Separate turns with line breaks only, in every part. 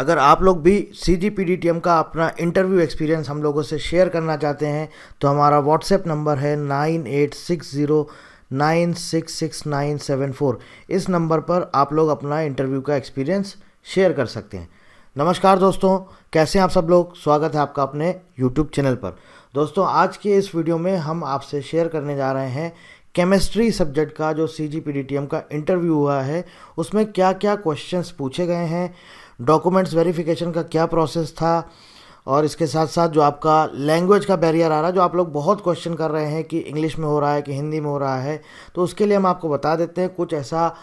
अगर आप लोग भी CGPDTM का अपना इंटरव्यू एक्सपीरियंस हम लोगों से शेयर करना चाहते हैं तो हमारा व्हाट्सएप नंबर है 9860966974। इस नंबर पर आप लोग अपना इंटरव्यू का एक्सपीरियंस शेयर कर सकते हैं। नमस्कार दोस्तों, कैसे हैं आप सब लोग। स्वागत है आपका अपने YouTube चैनल पर। दोस्तों, आज के इस वीडियो में हम आपसे शेयर करने जा रहे हैं केमिस्ट्री सब्जेक्ट का जो CGPDTM का इंटरव्यू हुआ है उसमें क्या क्या क्वेश्चंस पूछे गए हैं, डॉक्यूमेंट्स वेरिफिकेशन का क्या प्रोसेस था, और इसके साथ साथ जो आपका लैंग्वेज का बैरियर आ रहा है, जो आप लोग बहुत क्वेश्चन कर रहे हैं कि इंग्लिश में हो रहा है कि हिंदी में हो रहा है, तो उसके लिए हम आपको बता देते हैं कुछ ऐसा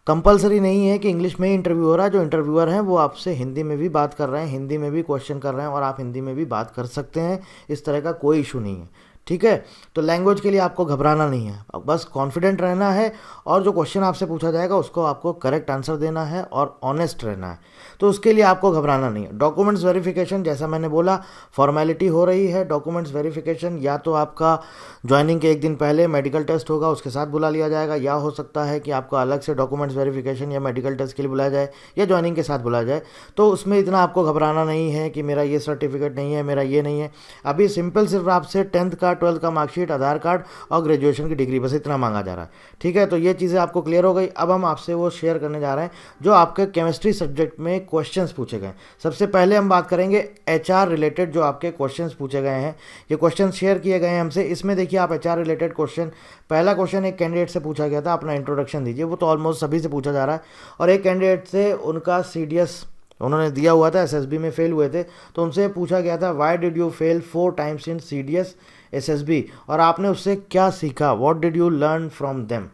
कंपलसरी नहीं है कि इंग्लिश में ही इंटरव्यू हो रहा है। जो इंटरव्यूअर हैं वो आपसे हिंदी में भी बात कर रहे हैं, हिंदी में भी क्वेश्चन कर रहे हैं और आप हिंदी में भी बात कर सकते हैं। इस तरह का कोई इशू नहीं है, ठीक है। तो लैंग्वेज के लिए आपको घबराना नहीं है, बस कॉन्फिडेंट रहना है और जो क्वेश्चन आपसे पूछा जाएगा उसको आपको करेक्ट आंसर देना है और ऑनेस्ट रहना है। तो उसके लिए आपको घबराना नहीं है। डॉक्यूमेंट्स वेरिफिकेशन, जैसा मैंने बोला, फॉर्मेलिटी हो रही है। डॉक्यूमेंट्स वेरिफिकेशन या तो आपका ज्वाइनिंग के एक दिन पहले मेडिकल टेस्ट होगा, उसके साथ बुला लिया जाएगा, या हो सकता है कि आपको अलग से डॉक्यूमेंट्स वेरिफिकेशन या मेडिकल टेस्ट के लिए बुलाया जाए या ज्वाइनिंग के साथ बुलाया जाए। तो उसमें इतना आपको घबराना नहीं है कि मेरा ये सर्टिफिकेट नहीं है, मेरा ये नहीं है। अभी सिंपल सिर्फ आपसे 10th का 12th का मार्कशीट, आधार कार्ड और ग्रेजुएशन की डिग्री, बस इतना मांगा जा रहा है, ठीक है। तो ये चीज़ें आपको क्लियर हो गई। अब हम आपसे वो शेयर करने जा रहे हैं जो आपके केमिस्ट्री सब्जेक्ट में क्वेश्चंस पूछे गए। सबसे पहले हम बात करेंगे HR रिलेटेड जो आपके क्वेश्चंस पूछे गए हैं। ये क्वेश्चन शेयर किए गए हैं हमसे। इसमें देखिए आप HR रिलेटेड क्वेश्चन, पहला क्वेश्चन एक कैंडिडेट से पूछा गया था, अपना इंट्रोडक्शन दीजिए। वो तो ऑलमोस्ट सभी से पूछा जा रहा है। और एक कैंडिडेट से उनका CDS उन्होंने दिया हुआ था, SSB में फेल हुए थे, तो उनसे पूछा गया था why did you fail 4 times in CDS SSB, और आपने उससे क्या सीखा, what did you learn from them,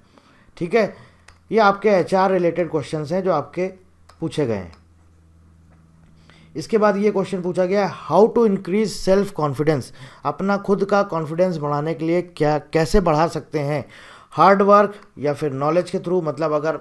ठीक है। ये आपके HR रिलेटेड क्वेश्चंस हैं जो आपके पूछे गए हैं। इसके बाद ये क्वेश्चन पूछा गया, how to increase self confidence, अपना खुद का कॉन्फिडेंस बढ़ाने के लिए क्या कैसे बढ़ा सकते हैं, हार्ड वर्क या फिर नॉलेज के थ्रू। मतलब अगर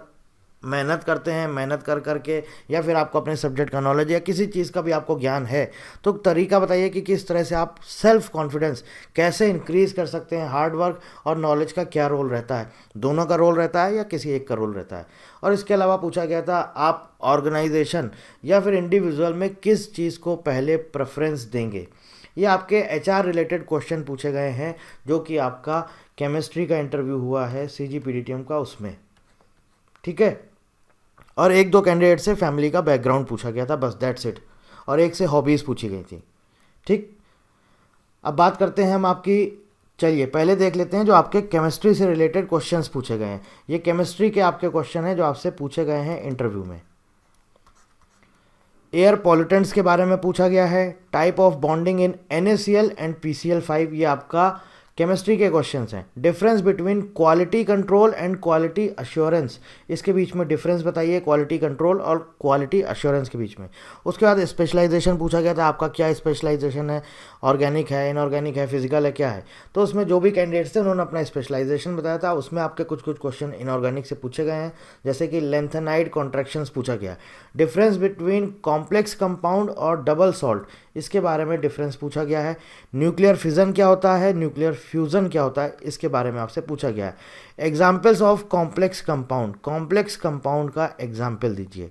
मेहनत करते हैं, मेहनत कर करके, या फिर आपको अपने सब्जेक्ट का नॉलेज या किसी चीज़ का भी आपको ज्ञान है, तो तरीका बताइए कि किस तरह से आप सेल्फ कॉन्फिडेंस कैसे इंक्रीज़ कर सकते हैं। हार्ड वर्क और नॉलेज का क्या रोल रहता है, दोनों का रोल रहता है या किसी एक का रोल रहता है। और इसके अलावा पूछा गया था आप ऑर्गेनाइजेशन या फिर इंडिविजुअल में किस चीज़ को पहले प्रेफरेंस देंगे। ये आपके HR रिलेटेड क्वेश्चन पूछे गए हैं जो कि आपका केमिस्ट्री का इंटरव्यू हुआ है CGPDTM का, उसमें, ठीक है। और एक दो कैंडिडेट से फैमिली का बैकग्राउंड पूछा गया था, बस दैट्स इट। और एक से हॉबीज़ पूछी गई थी, ठीक। अब बात करते हैं हम आपकी, चलिए पहले देख लेते हैं जो आपके केमिस्ट्री से रिलेटेड क्वेश्चंस पूछे गए हैं। ये केमिस्ट्री के आपके क्वेश्चन हैं जो आपसे पूछे गए हैं इंटरव्यू में। एयर पॉल्यूटेंट्स के बारे में पूछा गया है। Type of bonding in NaCl and PCl5, ये आपका केमिस्ट्री के क्वेश्चंस हैं। Difference between quality control and quality assurance, इसके बीच में डिफरेंस बताइए, क्वालिटी कंट्रोल और क्वालिटी अश्योरेंस के बीच में। उसके बाद स्पेशलाइजेशन पूछा गया था, आपका क्या स्पेशलाइजेशन है, ऑर्गेनिक है, इनऑर्गेनिक है, फिजिकल है, क्या है। तो उसमें जो भी कैंडिडेट्स थे उन्होंने अपना स्पेशलाइजेशन बताया था। उसमें आपके कुछ कुछ क्वेश्चन इनऑर्गेनिक से पूछे गए हैं, जैसे कि लेंथेनाइड कॉन्ट्रैक्शंस पूछा गया। डिफरेंस बिटवीन कॉम्प्लेक्स कंपाउंड और डबल सॉल्ट, इसके बारे में डिफरेंस पूछा गया है। न्यूक्लियर फिजन क्या होता है, न्यूक्लियर फ्यूजन क्या होता है, इसके बारे में आपसे पूछा गया है। Examples of complex compound, complex compound का एग्जाम्पल दीजिए।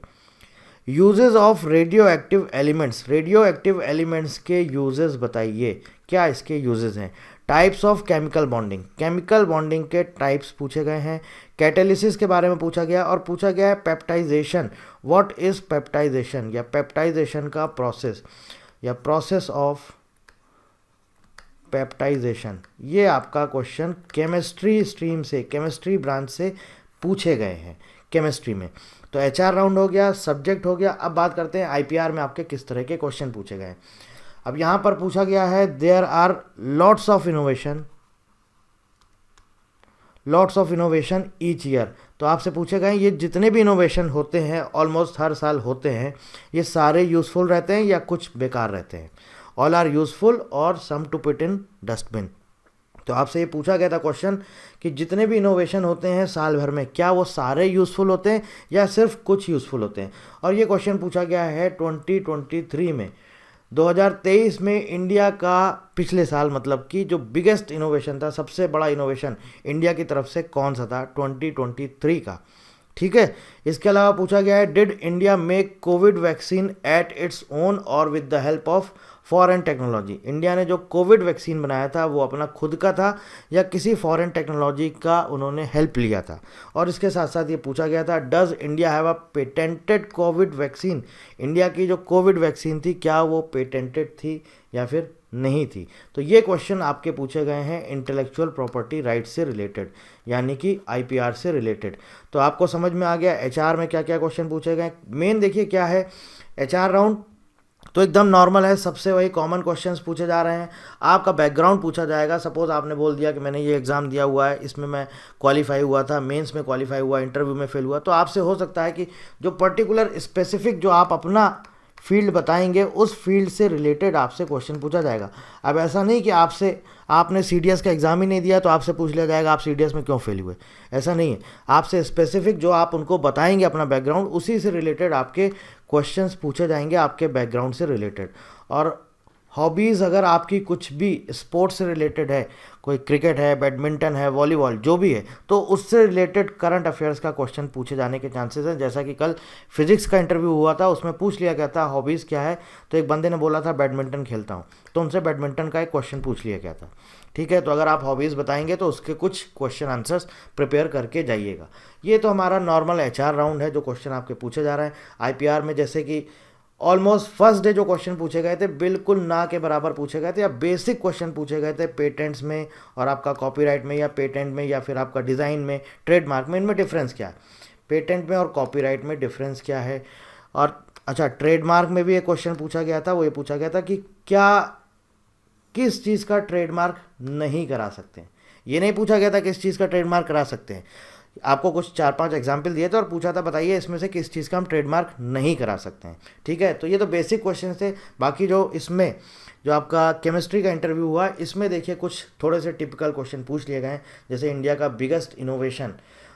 Uses of radio active elements, radio active elements के यूजेस बताइए, क्या इसके यूजेस हैं। Types of chemical bonding, chemical bonding के टाइप्स पूछे गए हैं। कैटेलिसिस के बारे में पूछा गया और पूछा गया है पेप्टाइजेशन, व्हाट इज पेप्टाइजेशन, या पेप्टाइजेशन का प्रोसेस या प्रोसेस ऑफ पेप्टाइजेशन। ये आपका क्वेश्चन केमिस्ट्री स्ट्रीम से, केमिस्ट्री ब्रांच से पूछे गए हैं केमिस्ट्री में। तो HR राउंड हो गया, सब्जेक्ट हो गया। अब बात करते हैं IPR में आपके किस तरह के क्वेश्चन पूछे गए हैं। अब यहाँ पर पूछा गया है, there are lots of innovation each year. तो आपसे पूछे गए ये जितने भी इनोवेशन होते हैं, ऑलमोस्ट हर साल होते हैं, ये सारे यूज़फुल रहते हैं या कुछ बेकार रहते हैं। ऑल आर यूज़फुल और सम टू पुट इन डस्टबिन। तो आपसे ये पूछा गया था क्वेश्चन कि जितने भी इनोवेशन होते हैं साल भर में, क्या वो सारे यूज़फुल होते हैं या सिर्फ कुछ यूज़फुल होते हैं। और ये क्वेश्चन पूछा गया है 2023 में। 2023 में इंडिया का पिछले साल, मतलब कि जो बिगेस्ट इनोवेशन था, सबसे बड़ा इनोवेशन इंडिया की तरफ से कौन सा था 2023 का। ठीक है। इसके अलावा पूछा गया है, did India make covid vaccine at its own और with the help of foreign technology. India ने जो कोविड वैक्सीन बनाया था वो अपना खुद का था या किसी फॉरेन टेक्नोलॉजी का उन्होंने हेल्प लिया था। और इसके साथ साथ ये पूछा गया था, does India have a patented Covid vaccine. India की जो कोविड वैक्सीन थी क्या वो पेटेंटेड थी या फिर नहीं थी। तो ये क्वेश्चन आपके पूछे गए हैं इंटेलेक्चुअल प्रॉपर्टी राइट से रिलेटेड, यानी कि आईपीआर से रिलेटेड। तो आपको समझ में आ गया एचआर में क्या क्या क्वेश्चन पूछे गए। मेन देखिए क्या है एचआर राउंड, तो एकदम नॉर्मल है, सबसे वही कॉमन क्वेश्चंस पूछे जा रहे हैं। आपका बैकग्राउंड पूछा जाएगा। सपोज आपने बोल दिया कि मैंने ये एग्ज़ाम दिया हुआ है, इसमें मैं क्वालिफाई हुआ था, मेंस में क्वालिफाई हुआ, इंटरव्यू में फेल हुआ, तो आपसे हो सकता है कि जो पर्टिकुलर स्पेसिफिक जो आप अपना फील्ड बताएंगे उस फील्ड से रिलेटेड आपसे क्वेश्चन पूछा जाएगा। अब ऐसा नहीं कि आपने सीडीएस का एग्ज़ाम ही नहीं दिया तो आपसे पूछ लिया जाएगा आप सीडीएस में क्यों फेल हुए, ऐसा नहीं है। आपसे स्पेसिफिक जो आप उनको बताएंगे अपना बैकग्राउंड, उसी से रिलेटेड आपके क्वेश्चंस पूछे जाएंगे आपके बैकग्राउंड से रिलेटेड। और हॉबीज़ अगर आपकी कुछ भी स्पोर्ट्स से रिलेटेड है, कोई क्रिकेट है, बैडमिंटन है, वॉलीबॉल जो भी है, तो उससे रिलेटेड करंट अफेयर्स का क्वेश्चन पूछे जाने के चांसेस हैं। जैसा कि कल फिजिक्स का इंटरव्यू हुआ था, उसमें पूछ लिया गया था हॉबीज़ क्या है, तो एक बंदे ने बोला था बैडमिंटन खेलता हूँ, तो उनसे बैडमिंटन का एक क्वेश्चन पूछ लिया गया था। ठीक है, तो अगर आप हॉबीज़ बताएंगे तो उसके कुछ क्वेश्चन आंसर्स प्रिपेयर करके जाइएगा। ये तो हमारा नॉर्मल एचआर राउंड है, जो क्वेश्चन आपके पूछे जा रहे हैं। आईपीआर में जैसे कि ऑलमोस्ट फर्स्ट डे जो क्वेश्चन पूछे गए थे बिल्कुल ना के बराबर पूछे गए थे, या बेसिक क्वेश्चन पूछे गए थे पेटेंट्स में और आपका कॉपीराइट में, या पेटेंट में, या फिर आपका डिज़ाइन में, ट्रेडमार्क में। इनमें डिफरेंस क्या है, पेटेंट में और कॉपीराइट में डिफरेंस क्या है। और अच्छा, ट्रेडमार्क में भी एक क्वेश्चन पूछा गया था, वो ये पूछा गया था कि क्या किस चीज़ का ट्रेडमार्क नहीं करा सकते हैं। ये नहीं पूछा गया था किस चीज़ का ट्रेडमार्क करा सकते हैं। आपको कुछ 4-5 एग्जाम्पल दिए थे और पूछा था बताइए इसमें से किस चीज़ का हम ट्रेडमार्क नहीं करा सकते हैं। ठीक है, तो ये तो बेसिक क्वेश्चन थे। बाकी जो इसमें जो आपका केमिस्ट्री का इंटरव्यू हुआ, इसमें देखिए कुछ थोड़े से टिपिकल क्वेश्चन पूछ लिए गए हैं, जैसे इंडिया का बिगेस्ट इनोवेशन,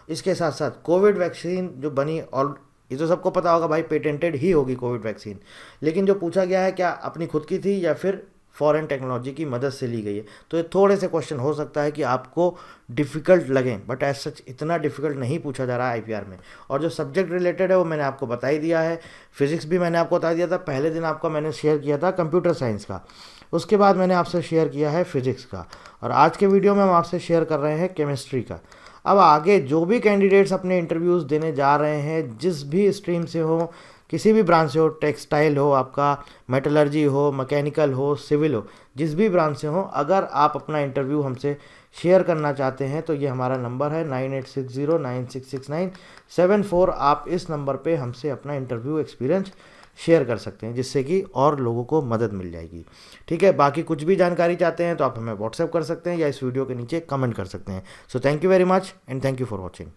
इसके साथ साथ कोविड वैक्सीन जो बनी, और ये तो सबको पता होगा भाई पेटेंटेड ही होगी कोविड वैक्सीन, लेकिन जो पूछा गया है क्या अपनी खुद की थी या फिर फॉरेन टेक्नोलॉजी की मदद से ली गई है। तो ये थोड़े से क्वेश्चन हो सकता है कि आपको डिफ़िकल्ट लगें, बट एज सच इतना डिफ़िकल्ट नहीं पूछा जा रहा है आईपीआर में। और जो सब्जेक्ट रिलेटेड है वो मैंने आपको बता ही दिया है। फिजिक्स भी मैंने आपको बता दिया था, पहले दिन आपका मैंने शेयर किया था कंप्यूटर साइंस का, उसके बाद मैंने आपसे शेयर किया है फिजिक्स का, और आज के वीडियो में हम आपसे शेयर कर रहे हैं केमिस्ट्री का। अब आगे जो भी कैंडिडेट्स अपने इंटरव्यूज़ देने जा रहे हैं, जिस भी स्ट्रीम से हो, किसी भी ब्रांच से हो, टेक्सटाइल हो, आपका मेटलर्जी हो, मैकेनिकल हो, सिविल हो, जिस भी ब्रांच से हो, अगर आप अपना इंटरव्यू हमसे शेयर करना चाहते हैं तो ये हमारा नंबर है 9860966974। आप इस नंबर पे हमसे अपना इंटरव्यू एक्सपीरियंस शेयर कर सकते हैं, जिससे कि और लोगों को मदद मिल जाएगी। ठीक है, बाकी कुछ भी जानकारी चाहते हैं तो आप हमें व्हाट्सएप कर सकते हैं या इस वीडियो के नीचे कमेंट कर सकते हैं। So thank you very much and thank you for watching.